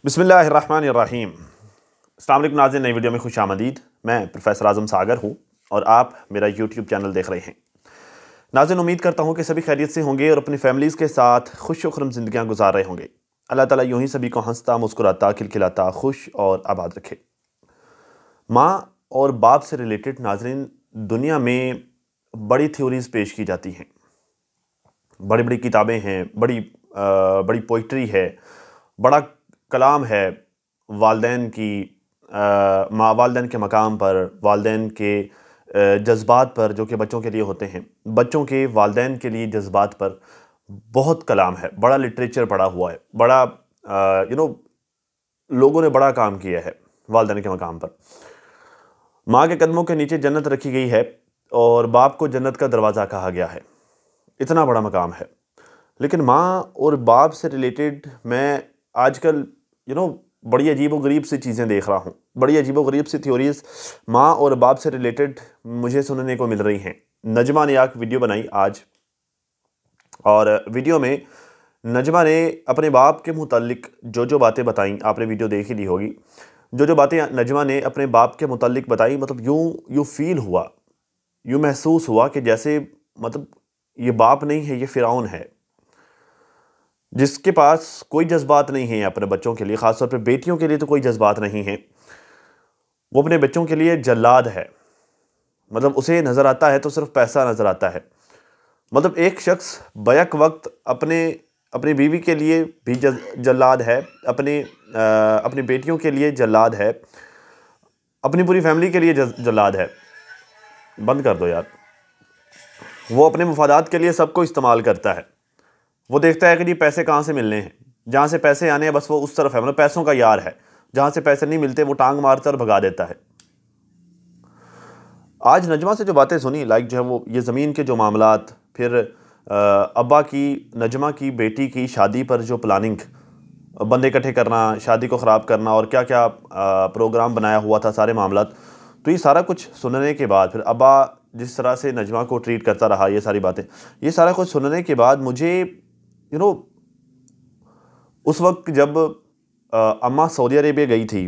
बिस्मिल्लाहिर्रहमानिर्रहीम। अस्सलाम वालेकुम नाज़रीन, नई वीडियो में खुश आमदीद। मैं प्रोफेसर आज़म सागर हूँ और आप मेरा यूट्यूब चैनल देख रहे हैं। नाज़रीन, उम्मीद करता हूँ कि सभी खैरियत से होंगे और अपनी फैमिलीज़ के साथ खुश व खुर्रम ज़िंदगियाँ गुजार रहे होंगे। अल्लाह ताला यूँ ही सभी को हंसता, मुस्कुराता, खिलखिलाता, खुश और आबाद रखे। माँ और बाप से रिलेटेड नाज़रीन दुनिया में बड़ी थ्योरीज़ पेश की जाती हैं, बड़ी बड़ी किताबें हैं, बड़ी पोइट्री है, बड़ा कलाम है वालदैन की वालदैन के मकाम पर, वालदैन के जज्बात पर, जो कि बच्चों के लिए होते हैं। बच्चों के वालदैन के लिए जज्बात पर बहुत कलाम है, बड़ा लिटरेचर पढ़ा हुआ है, बड़ा लोगों ने बड़ा काम किया है वालदैन के मकाम पर। माँ के कदमों के नीचे जन्नत रखी गई है और बाप को जन्नत का दरवाज़ा कहा गया है। इतना बड़ा मकाम है। लेकिन माँ और बाप से रिलेटेड मैं आजकल बड़ी अजीबोगरीब सी चीज़ें देख रहा हूँ, बड़ी अजीबोगरीब सी थ्योरीज़ माँ और बाप से रिलेटेड मुझे सुनने को मिल रही हैं। नजमा ने एक वीडियो बनाई आज, और वीडियो में नजमा ने अपने बाप के मुतालिक जो बातें बताई, आपने वीडियो देख ही ली होगी। जो बातें नजमा ने अपने बाप के मुतालिक बताई, मतलब यूँ फील हुआ, यूँ महसूस हुआ कि जैसे मतलब ये बाप नहीं है, ये फ़िरौन है, जिसके पास कोई जज्बात नहीं है अपने बच्चों के लिए। ख़ासतौर पे बेटियों के लिए तो कोई जज्बात नहीं है, वो अपने बच्चों के लिए जल्लाद है। मतलब उसे नज़र आता है तो सिर्फ पैसा नज़र आता है। मतलब एक शख्स बैक वक्त अपनी बीवी के लिए भी जल्लाद है, अपनी बेटियों के लिए जल्लाद है, अपनी पूरी फैमिली के लिए जल्लाद है। बंद कर दो यार। वो अपने मुफादात के लिए सबको इस्तेमाल करता है। वो देखता है कि जी पैसे कहाँ से मिलने हैं, जहाँ से पैसे आने हैं बस वो उस तरफ है, मतलब पैसों का यार है। जहाँ से पैसे नहीं मिलते वो टांग मारता और भगा देता है। आज नजमा से जो बातें सुनी, लाइक जो है वो ये ज़मीन के जो मामलात, फिर अब्बा की नजमा की बेटी की शादी पर जो प्लानिंग, बंदे इकट्ठे करना, शादी को ख़राब करना और क्या क्या प्रोग्राम बनाया हुआ था, सारे मामलात। तो ये सारा कुछ सुनने के बाद, फिर अब्बा जिस तरह से नजमा को ट्रीट करता रहा, ये सारी बातें, ये सारा कुछ सुनने के बाद मुझे उस वक्त जब अम्मा सऊदी अरेबिया गई थी,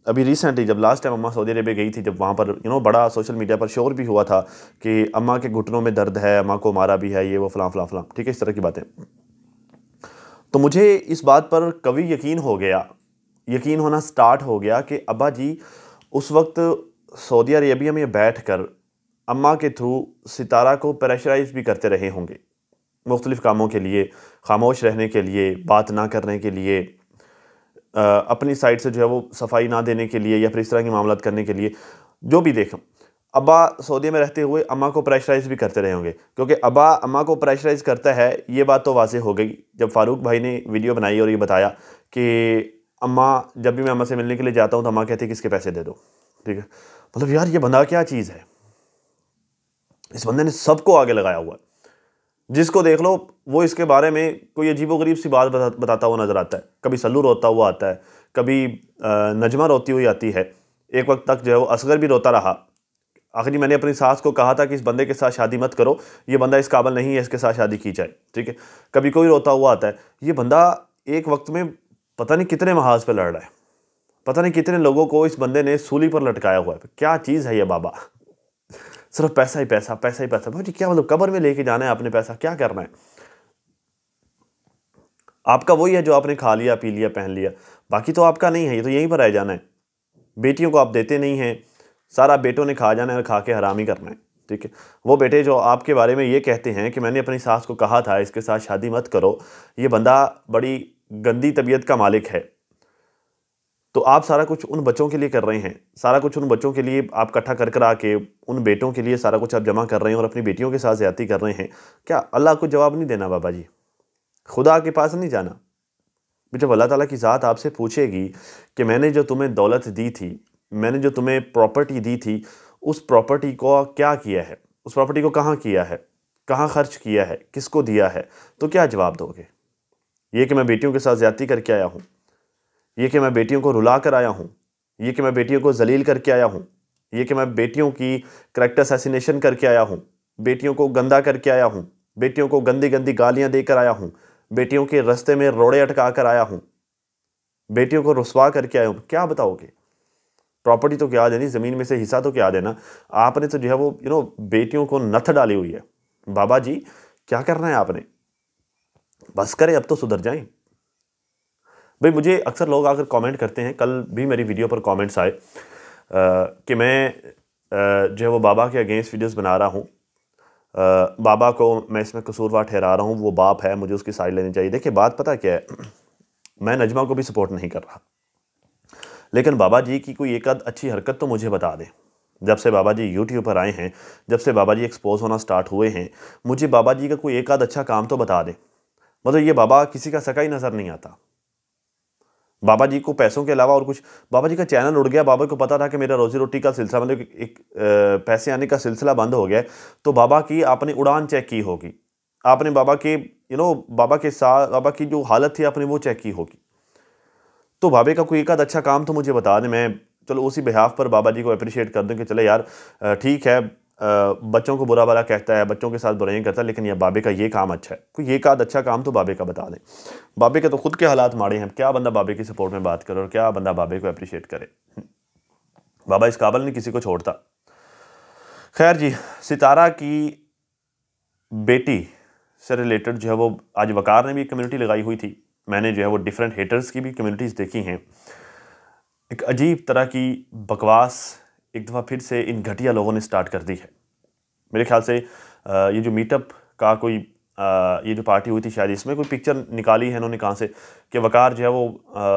अभी रिसेंटली जब लास्ट टाइम अम्मा सऊदी अरेबिया गई थी, जब वहाँ पर बड़ा सोशल मीडिया पर शोर भी हुआ था कि अम्मा के घुटनों में दर्द है, अम्मा को मारा भी है, ये वो फलां फलां फलां, ठीक है, इस तरह की बातें। तो मुझे इस बात पर कभी यकीन हो गया, यकीन होना स्टार्ट हो गया कि अब्बा जी उस वक्त सऊदी अरेबिया में बैठ कर अम्मा के थ्रू सितारा को प्रेशराइज भी करते रहे होंगे, मुख्तलिफ़ कामों के लिए, खामोश रहने के लिए, बात ना करने के लिए, अपनी साइड से जो है वो सफाई ना देने के लिए, या फिर इस तरह के मामलात करने के लिए। जो भी देखो, अब्बा सऊदी में रहते हुए अम्मा को प्रेशराइज़ भी करते रहे होंगे, क्योंकि अब्बा अम्मा को प्रेशराइज़ करता है, ये बात तो वाज़ेह हो गई जब फ़ारूक भाई ने वीडियो बनाई और ये बताया कि अम्मा, जब भी मैं अम्मा से मिलने के लिए जाता हूँ तो अम्मा कहती है किसके पैसे दे दो, ठीक है। मतलब यार ये बंदा क्या चीज़ है, इस बंदे ने सबको आगे लगाया हुआ है। जिसको देख लो वो इसके बारे में कोई अजीबोगरीब सी बात बताता हुआ नज़र आता है। कभी सल्लू रोता हुआ आता है, कभी नजमा रोती हुई आती है। एक वक्त तक जो है वो असगर भी रोता रहा। आखिरी मैंने अपनी सास को कहा था कि इस बंदे के साथ शादी मत करो, ये बंदा इस काबिल नहीं है, इसके साथ शादी की जाए, ठीक है। कभी कोई रोता हुआ आता है। ये बंदा एक वक्त में पता नहीं कितने महाज पर लड़ रहा है, पता नहीं कितने लोगों को इस बंदे ने सूली पर लटकाया हुआ है। क्या चीज़ है ये बाबा, सिर्फ पैसा ही पैसा, पैसा ही पैसा। भाई क्या मतलब, कब्र में लेके जाना है आपने पैसा, क्या करना है आपका? वही है जो आपने खा लिया, पी लिया, पहन लिया, बाकी तो आपका नहीं है, ये तो यहीं पर रह जाना है। बेटियों को आप देते नहीं हैं, सारा बेटों ने खा जाना है और खा के हराम ही करना है, ठीक है। वो बेटे जो आपके बारे में ये कहते हैं कि मैंने अपनी सास को कहा था इसके साथ शादी मत करो, ये बंदा बड़ी गंदी तबीयत का मालिक है। तो आप सारा कुछ उन बच्चों के लिए कर रहे हैं, सारा कुछ उन बच्चों के लिए आप इकट्ठा कर आके उन बेटों के लिए सारा कुछ आप जमा कर रहे हैं और अपनी बेटियों के साथ ज़्यादती कर रहे हैं। क्या अल्लाह को जवाब नहीं देना बाबा जी? खुदा के पास नहीं जाना? जब अल्लाह ताला की ज़ात आपसे पूछेगी कि मैंने जो तुम्हें दौलत दी थी, मैंने जो तुम्हें प्रॉपर्टी दी थी, उस प्रॉपर्टी को क्या किया है, उस प्रॉपर्टी को कहाँ किया है, कहाँ खर्च किया है, किसको दिया है, तो क्या जवाब दोगे? ये कि मैं बेटियों के साथ ज़्यादती करके आया हूँ, ये कि मैं बेटियों को रुला कर आया हूँ, ये कि मैं बेटियों को जलील करके आया हूँ, ये कि मैं बेटियों की करैक्टर असैसिनेशन करके आया हूँ, बेटियों को गंदा करके आया हूँ, बेटियों को गंदी गंदी गालियाँ देकर आया हूँ, बेटियों के रास्ते में रोड़े अटका कर आया हूँ, बेटियों को रुसवा करके आए हो, क्या बताओगे? प्रॉपर्टी तो क्या देनी, ज़मीन में से हिस्सा तो क्या देना, आपने तो जो है वो बेटियों को नथ डाली हुई है। बाबा जी क्या करना है आपने, बस करें, अब तो सुधर जाएं। भाई मुझे अक्सर लोग आकर कमेंट करते हैं, कल भी मेरी वीडियो पर कमेंट्स आए कि मैं जो है वो बाबा के अगेंस्ट वीडियोस बना रहा हूँ, बाबा को मैं इसमें कसूरवार ठहरा रहा हूँ, वो बाप है, मुझे उसकी साइड लेनी चाहिए। देखिए बात पता क्या है, मैं नजमा को भी सपोर्ट नहीं कर रहा, लेकिन बाबा जी की कोई एक आध अच्छी हरकत तो मुझे बता दें। जब से बाबा जी यूट्यूब पर आए हैं, जब से बाबा जी एक्सपोज होना स्टार्ट हुए हैं, मुझे बाबा जी का कोई एक आध अच्छा काम तो बता दें। मतलब ये बाबा किसी का सका ही नज़र नहीं आता। बाबा जी को पैसों के अलावा और कुछ, बाबा जी का चैनल उड़ गया, बाबा को पता था कि मेरा रोजी रोटी का सिलसिला, मतलब एक पैसे आने का सिलसिला बंद हो गया, तो बाबा की आपने उड़ान चेक की होगी, आपने बाबा के बाबा के साथ बाबा की जो हालत थी आपने वो चेक की होगी। तो बाबे का कोई एक आध अच्छा काम तो मुझे बता दें, मैं चलो उसी बिहाफ पर बाबा जी को अप्रिशिएट कर दूं कि चले यार ठीक है, बच्चों को बुरा भला कहता है, बच्चों के साथ बुराइयां करता है, लेकिन यह बाबे का ये काम अच्छा है, कोई एक आध अच्छा काम तो बाबे का बता दें। बाबे के तो खुद के हालात माड़े हैं, क्या बंदा बाबे की सपोर्ट में बात करे और क्या बंदा बाबे को अप्रिशिएट करे। बाबा इस काबिल नहीं किसी को छोड़ता। खैर जी, सितारा की बेटी से रिलेटेड जो है वो आज वकार ने भी एक कम्युनिटी लगाई हुई थी, मैंने जो है वो डिफरेंट हेटर्स की भी कम्युनिटीज़ देखी हैं। एक अजीब तरह की बकवास एक दफ़ा फिर से इन घटिया लोगों ने स्टार्ट कर दी है। मेरे ख्याल से ये जो मीटअप का कोई ये जो पार्टी हुई थी, शायद इसमें कोई पिक्चर निकाली है इन्होंने कहाँ से कि वकार जो है वो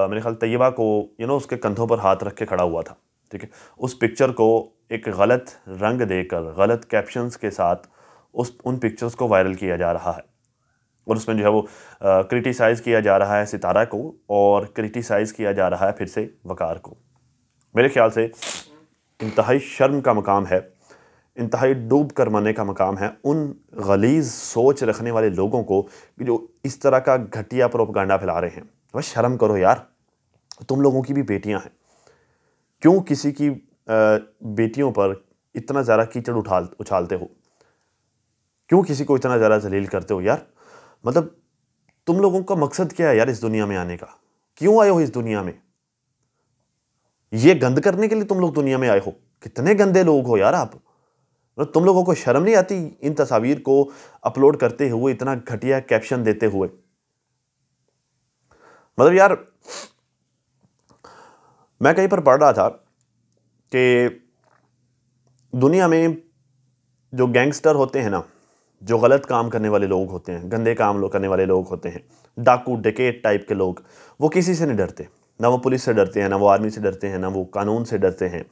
मेरे ख्याल तैयबा को उसके कंधों पर हाथ रख के खड़ा हुआ था, ठीक है। उस पिक्चर को एक गलत रंग देकर गलत कैप्शंस के साथ उन पिक्चर्स को वायरल किया जा रहा है, और उसमें जो है वो क्रिटिसाइज़ किया जा रहा है सितारा को और क्रिटिसाइज़ किया जा रहा है फिर से वकार को। मेरे ख्याल से इंतहाई शर्म का मकाम है, इंतहाई डूब कर मरने का मकाम है उन गलीज़ सोच रखने वाले लोगों को जो इस तरह का घटिया प्रोपगंडा फैला रहे हैं। बस शर्म करो यार, तुम लोगों की भी बेटियां हैं, क्यों किसी की बेटियों पर इतना ज़्यादा कीचड़ उछालते हो, क्यों किसी को इतना ज़्यादा जलील करते हो यार। मतलब तुम लोगों का मकसद क्या है यार इस दुनिया में आने का, क्यों आए हो इस दुनिया में? ये गंद करने के लिए तुम लोग दुनिया में आए हो? कितने गंदे लोग हो यार आप। मतलब तुम लोगों को शर्म नहीं आती इन तस्वीर को अपलोड करते हुए, इतना घटिया कैप्शन देते हुए? मतलब यार मैं कहीं पर पढ़ रहा था कि दुनिया में जो गैंगस्टर होते हैं ना, जो गलत काम करने वाले लोग होते हैं, गंदे काम करने वाले लोग होते हैं, डाकू डकैत टाइप के लोग, वो किसी से नहीं डरते। ना वो पुलिस से डरते हैं, ना वो आर्मी से डरते हैं, ना वो कानून से डरते हैं,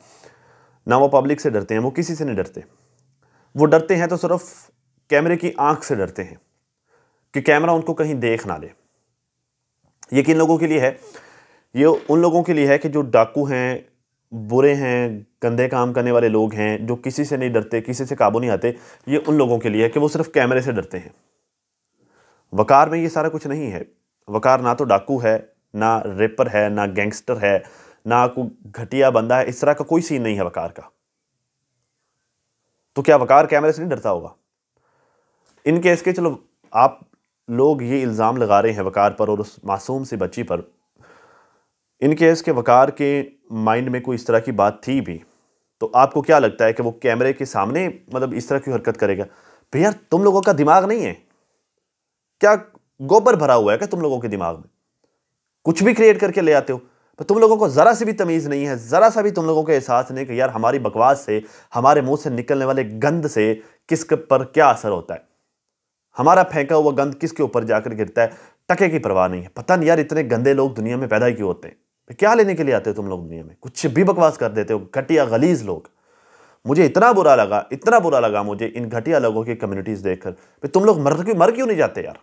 ना वो पब्लिक से डरते हैं, वो किसी से नहीं डरते। वो डरते हैं तो सिर्फ कैमरे की आंख से डरते हैं कि कैमरा उनको कहीं देख ना ले। ये किन लोगों के लिए है? ये उन लोगों के लिए है कि जो डाकू हैं, बुरे हैं, गंदे काम करने वाले लोग हैं, जो किसी से नहीं डरते, किसी से काबू नहीं आते। ये उन लोगों के लिए है कि वो सिर्फ कैमरे से डरते हैं। वकार में ये सारा कुछ नहीं है। वकार ना तो डाकू है, ना रेपर है, ना गैंगस्टर है, ना कोई घटिया बंदा है, इस तरह का कोई सीन नहीं है वकार का। तो क्या वकार कैमरे से नहीं डरता होगा? इन केस के चलो आप लोग ये इल्ज़ाम लगा रहे हैं वकार पर और उस मासूम सी बच्ची पर, इन केस के वकार के माइंड में कोई इस तरह की बात थी भी, तो आपको क्या लगता है कि वो कैमरे के सामने मतलब इस तरह की हरकत करेगा? भैया तुम लोगों का दिमाग नहीं है क्या? गोबर भरा हुआ है क्या तुम लोगों के दिमाग में? कुछ भी क्रिएट करके ले आते हो। पर तुम लोगों को जरा सी भी तमीज नहीं है, जरा सा भी तुम लोगों को एहसास नहीं कि यार हमारी बकवास से, हमारे मुंह से निकलने वाले गंद से किसके पर क्या असर होता है, हमारा फेंका हुआ गंद किसके ऊपर जाकर गिरता है, टके की परवाह नहीं है। पता नहीं यार इतने गंदे लोग दुनिया में पैदा क्यों होते हैं? क्या लेने के लिए आते हो तुम लोग दुनिया में? कुछ भी बकवास कर देते हो, घटिया गलीज लोग। मुझे इतना बुरा लगा, इतना बुरा लगा मुझे इन घटिया लोगों की कम्युनिटीज देखकर। तुम लोग मर क्यों नहीं जाते यार?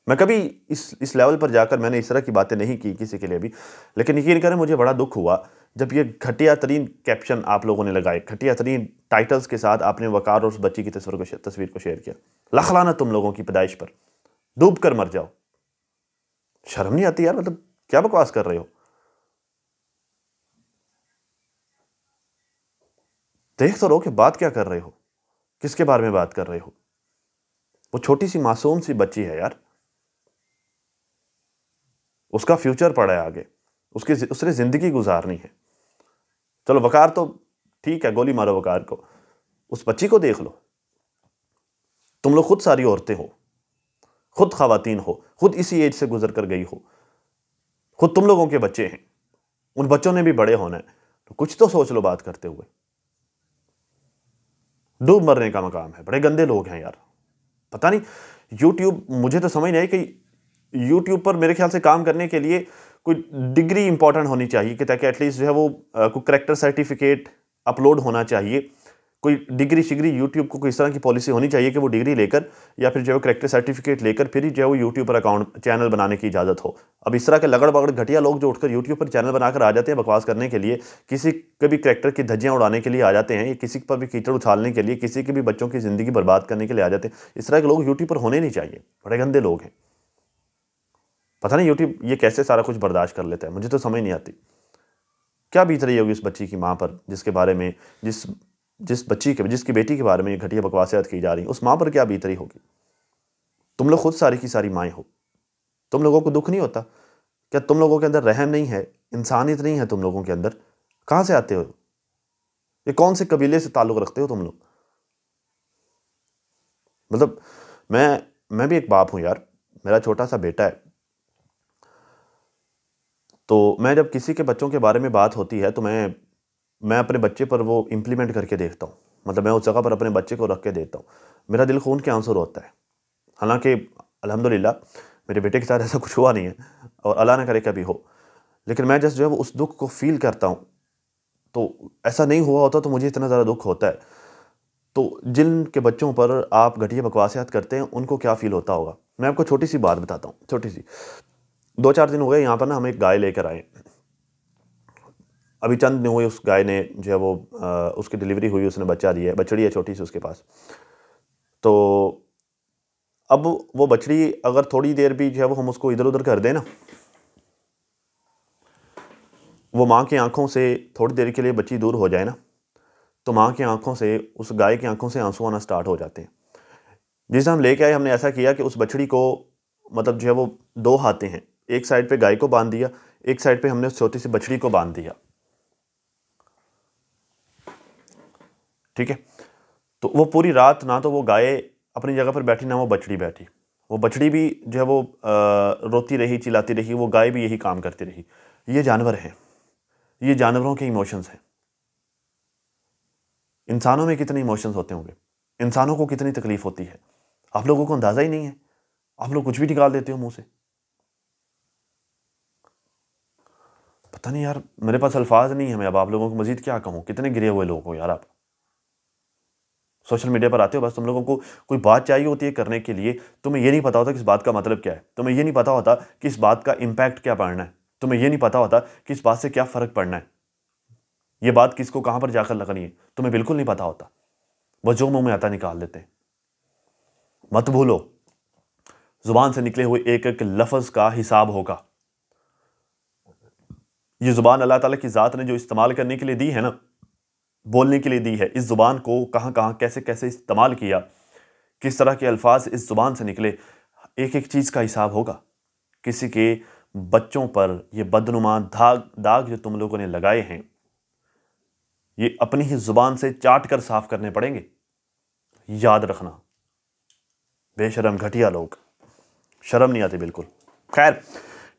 मैं कभी इस लेवल पर जाकर मैंने इस तरह की बातें नहीं की किसी के लिए भी, लेकिन यकीन करें मुझे बड़ा दुख हुआ जब ये घटिया तरीन कैप्शन आप लोगों ने लगाए, घटिया तरीन टाइटल्स के साथ आपने वकार और उस बच्ची की तस्वीर को शेयर किया। लाख लानत तुम लोगों की पैदाइश पर, डूब कर मर जाओ। शर्म नहीं आती यार? मतलब क्या बकवास कर रहे हो? देख तो रहो कि बात क्या कर रहे हो, किसके बारे में बात कर रहे हो। वो छोटी सी मासूम सी बच्ची है यार, उसका फ्यूचर पड़ा है आगे, उसने ज़िंदगी गुजारनी है। चलो वकार तो ठीक है, गोली मारो वकार को, उस बच्ची को देख लो। तुम लोग खुद सारी औरतें हो, खुद खवातीन हो, खुद इसी एज से गुजर कर गई हो, खुद तुम लोगों के बच्चे हैं, उन बच्चों ने भी बड़े होना है, तो कुछ तो सोच लो बात करते हुए। डूब मरने का मकाम है। बड़े गंदे लोग हैं यार, पता नहीं यूट्यूब, मुझे तो समझ नहीं आई कि यूट्यूब पर मेरे ख्याल से काम करने के लिए कोई डिग्री इंपॉर्टेंट होनी चाहिए, कि ताकि एटलीस्ट जो है वो कोई करेक्टर सर्टिफिकेट अपलोड होना चाहिए, कोई डिग्री शिग्री यूट्यूब को कोई इस तरह की पॉलिसी होनी चाहिए कि वो डिग्री लेकर या फिर जो है करेक्टर सर्टिफिकेट लेकर फिर ही जो है वो यूट्यूब पर अकाउंट चैनल बनाने की इजाज़त हो। अब इस तरह के लगड़ बगड़ घटिया लोग जो उठकर यूट्यूब पर चैनल बनाकर आ जाते हैं बकवास करने के लिए, किसी के भी करेक्टर की धज्जियाँ उड़ाने के लिए आ जाते हैं, या किसी पर भी कीचड़ उछालने के लिए, किसी के भी बच्चों की ज़िंदगी बर्बाद करने के लिए आ जाते हैं, इस तरह के लोग यूट्यूब पर होने नहीं चाहिए। बड़े गंदे लोग हैं। पता नहीं यूट्यूब ये कैसे सारा कुछ बर्दाश्त कर लेता है, मुझे तो समझ नहीं आती। क्या बीत रही होगी उस बच्ची की माँ पर, जिसके बारे में जिसकी बेटी के बारे में ये घटिया बकवासियत की जा रही है, उस माँ पर क्या बीत रही होगी। तुम लोग खुद सारी की सारी माएँ हो, तुम लोगों को दुख नहीं होता क्या? तुम लोगों के अंदर रहम नहीं है, इंसानियत नहीं है तुम लोगों के अंदर? कहाँ से आते हो? ये कौन से कबीले से ताल्लुक़ रखते हो तुम लोग? मतलब मैं भी एक बाप हूँ यार, मेरा छोटा सा बेटा है, तो मैं जब किसी के बच्चों के बारे में बात होती है तो मैं अपने बच्चे पर वो इम्प्लीमेंट करके देखता हूँ। मतलब मैं उस जगह पर अपने बच्चे को रख के देखता हूँ, मेरा दिल खून के आंसू रोता है। हालांकि अल्हम्दुलिल्लाह मेरे बेटे के साथ ऐसा कुछ हुआ नहीं है, और अल्लाह ना करे कभी हो, लेकिन मैं जस्ट जो है वो उस दुख को फील करता हूँ। तो ऐसा नहीं हुआ होता तो मुझे इतना ज़्यादा दुख होता है। तो जिन के बच्चों पर आप घटिया बकवासियत करते हैं उनको क्या फ़ील होता होगा। मैं आपको छोटी सी बात बताता हूँ, छोटी सी। 2-4 दिन हो गए यहाँ पर ना, हम एक गाय लेकर आए। अभी चंद दिन हुए उस गाय ने जो है वो उसकी डिलीवरी हुई, उसने बच्चा दिया है, बछड़ी है छोटी सी उसके पास। तो अब वो बछड़ी अगर थोड़ी देर भी जो है वो हम उसको इधर उधर कर दें ना, वो माँ की आंखों से थोड़ी देर के लिए बच्ची दूर हो जाए ना, तो माँ की आंखों से, उस गाय की आंखों से आंसू आना स्टार्ट हो जाते हैं। जिसे हम लेके आए, हमने ऐसा किया कि उस बछड़ी को मतलब जो है वो 2 हाथे हैं, एक साइड पे गाय को बांध दिया, एक साइड पे हमने उस छोटी सी बछड़ी को बांध दिया। ठीक है, तो वो पूरी रात ना तो वो गाय अपनी जगह पर बैठी, ना वो बछड़ी बैठी। वो बछड़ी भी जो है वो रोती रही, चिल्लाती रही, वो गाय भी यही काम करती रही। ये जानवर हैं, ये जानवरों के इमोशंस हैं। इंसानों में कितने इमोशंस होते होंगे, इंसानों को कितनी तकलीफ होती है, आप लोगों को अंदाजा ही नहीं है। आप लोग कुछ भी निकाल देते हो मुंह से। पता नहीं यार, मेरे पास अल्फाज नहीं है, मैं अब आप लोगों को मजीद क्या कहूँ। कितने गिरे हुए लोग हो यार आप। सोशल मीडिया पर आते हो, बस तुम लोगों को कोई बात चाहिए होती है करने के लिए, तुम्हें ये नहीं पता होता कि इस बात का मतलब क्या है, तुम्हें ये नहीं पता होता कि इस बात का इम्पैक्ट क्या पड़ना है, तुम्हें ये नहीं पता होता कि इस बात से क्या फ़र्क पड़ना है, ये बात किसको कहाँ पर जाकर लगनी है, तुम्हें बिल्कुल नहीं पता होता। बस जो मुंह में आता निकाल देते हैं। मत भूलो, जुबान से निकले हुए एक एक लफ्ज़ का हिसाब होगा। ये जुबान अल्लाह ताला की ज़ात ने जो इस्तेमाल करने के लिए दी है ना, बोलने के लिए दी है, इस ज़ुबान को कहाँ कहाँ कैसे कैसे इस्तेमाल किया, किस तरह के अल्फाज इस ज़ुबान से निकले, एक एक चीज़ का हिसाब होगा। किसी के बच्चों पर ये बदनुमा दाग जो तुम लोगों ने लगाए हैं, ये अपनी ही ज़ुबान से चाट कर साफ करने पड़ेंगे, याद रखना। बेशरम घटिया लोग, शर्म नहीं आती बिल्कुल। खैर,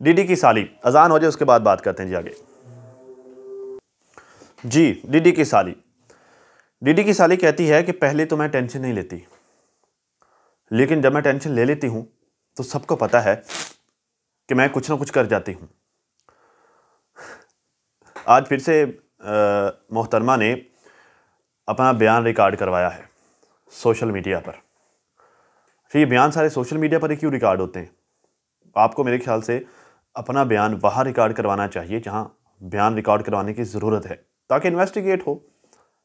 डीडी की साली, अजान हो जाए उसके बाद बात करते हैं जी आगे। जी, डीडी की साली कहती है कि पहले तो मैं टेंशन नहीं लेती, लेकिन जब मैं टेंशन ले लेती हूं तो सबको पता है कि मैं कुछ ना कुछ कर जाती हूं। आज फिर से मोहतरमा ने अपना बयान रिकॉर्ड करवाया है सोशल मीडिया पर। तो ये बयान सारे सोशल मीडिया पर ही क्यों रिकॉर्ड होते हैं? आपको मेरे ख्याल से अपना बयान वहाँ रिकॉर्ड करवाना चाहिए जहाँ बयान रिकॉर्ड करवाने की ज़रूरत है, ताकि इन्वेस्टिगेट हो,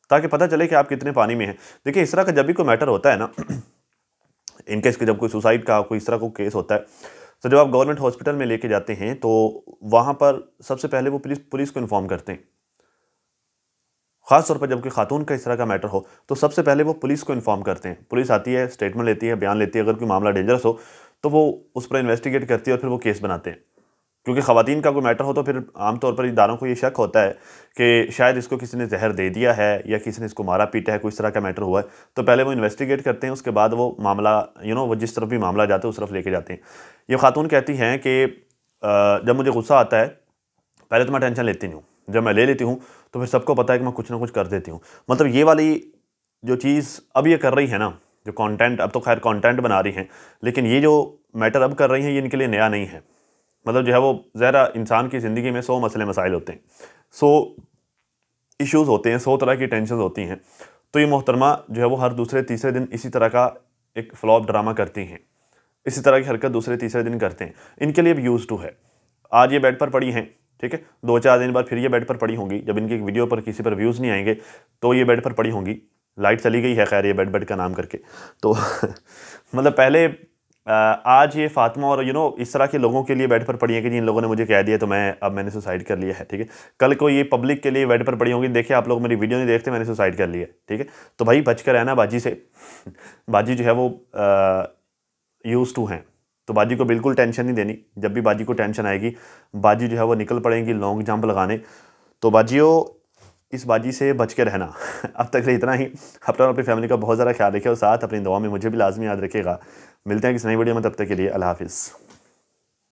ताकि पता चले कि आप कितने पानी में हैं। देखिए, इस तरह का जब भी कोई मैटर होता है ना, इनकेस कि जब कोई सुसाइड का कोई इस तरह का केस होता है, तो जब आप गवर्नमेंट हॉस्पिटल में लेके जाते हैं तो वहाँ पर सबसे पहले वो पुलिस को इन्फॉर्म करते हैं। ख़ास तौर पर जब कोई खातून का इस तरह का मैटर हो तो सबसे पहले वो पुलिस को इन्फॉर्म करते हैं। पुलिस आती है, स्टेटमेंट लेती है, बयान लेती है, अगर कोई मामला डेंजरस हो तो वो उस पर इन्वेस्टिगेट करती है और फिर वो केस बनाते हैं। क्योंकि ख़वातीन का कोई मैटर हो तो फिर आमतौर पर इदारों को ये शक होता है कि शायद इसको किसी ने जहर दे दिया है या किसी ने इसको मारा पीटा है, कोई इस तरह का मैटर हुआ है। तो पहले वो इन्वेस्टिगेट करते हैं, उसके बाद वो मामला वो जिस तरफ भी मामला जाता है उस तरफ लेके जाते हैं। ये खातून कहती हैं कि जब मुझे गुस्सा आता है पहले तो मैं टेंशन लेती नहीं हूँ, जब मैं ले लेती हूँ तो फिर सबको पता है कि मैं कुछ ना कुछ कर देती हूँ। मतलब ये वाली जो चीज़ अब ये कर रही है ना, जो कंटेंट, अब तो खैर कंटेंट बना रही हैं, लेकिन ये जो मैटर अब कर रही हैं ये इनके लिए नया नहीं है। मतलब जो है वो ज़रा इंसान की ज़िंदगी में 100 मसले मसाइल होते हैं, 100 इश्यूज़ होते हैं, 100 तरह की टेंशन होती हैं। तो ये मोहतरमा जो है वो हर दूसरे तीसरे दिन इसी तरह का एक फ्लॉप ड्रामा करती हैं, इसी तरह की हरकत दूसरे तीसरे दिन करते हैं। इनके लिए अब यूज़ टू है। आज ये बेड पर पड़ी हैं, ठीक है, 2-4 दिन बाद फिर ये बेड पर पड़ी होंगी। जब इनकी वीडियो पर किसी पर व्यूज़ नहीं आएंगे तो ये बेड पर पड़ी होंगी। लाइट चली गई है खैर, ये बेड का नाम करके तो मतलब पहले आज ये फातिमा और इस तरह के लोगों के लिए बेड पर पड़ी है कि जिन लोगों ने मुझे कह दिया तो मैंने सुसाइड कर लिया है, ठीक है। कल को ये पब्लिक के लिए बेड पर पड़ी होंगी, देखिए आप लोग मेरी वीडियो नहीं देखते, मैंने सुसाइड कर लिया है, ठीक है। तो भाई बच कर रहना बाजी से। बाजी जो है वो यूज़ टू हैं, तो बाजी को बिल्कुल टेंशन नहीं देनी। जब भी बाजी को टेंशन आएगी बाजी जो है वो निकल पड़ेंगी लॉन्ग जंप लगाने। तो बाजियों, इस बाजी से बच के रहना। अब तक से इतना ही। अपना और अपनी फैमिली का बहुत ज़्यादा ख्याल रखिए और साथ अपनी दुआ में मुझे भी लाजमी याद रखिएगा। मिलते हैं किसी नई वीडियो में, तब तक के लिए अल्लाह हाफिज़।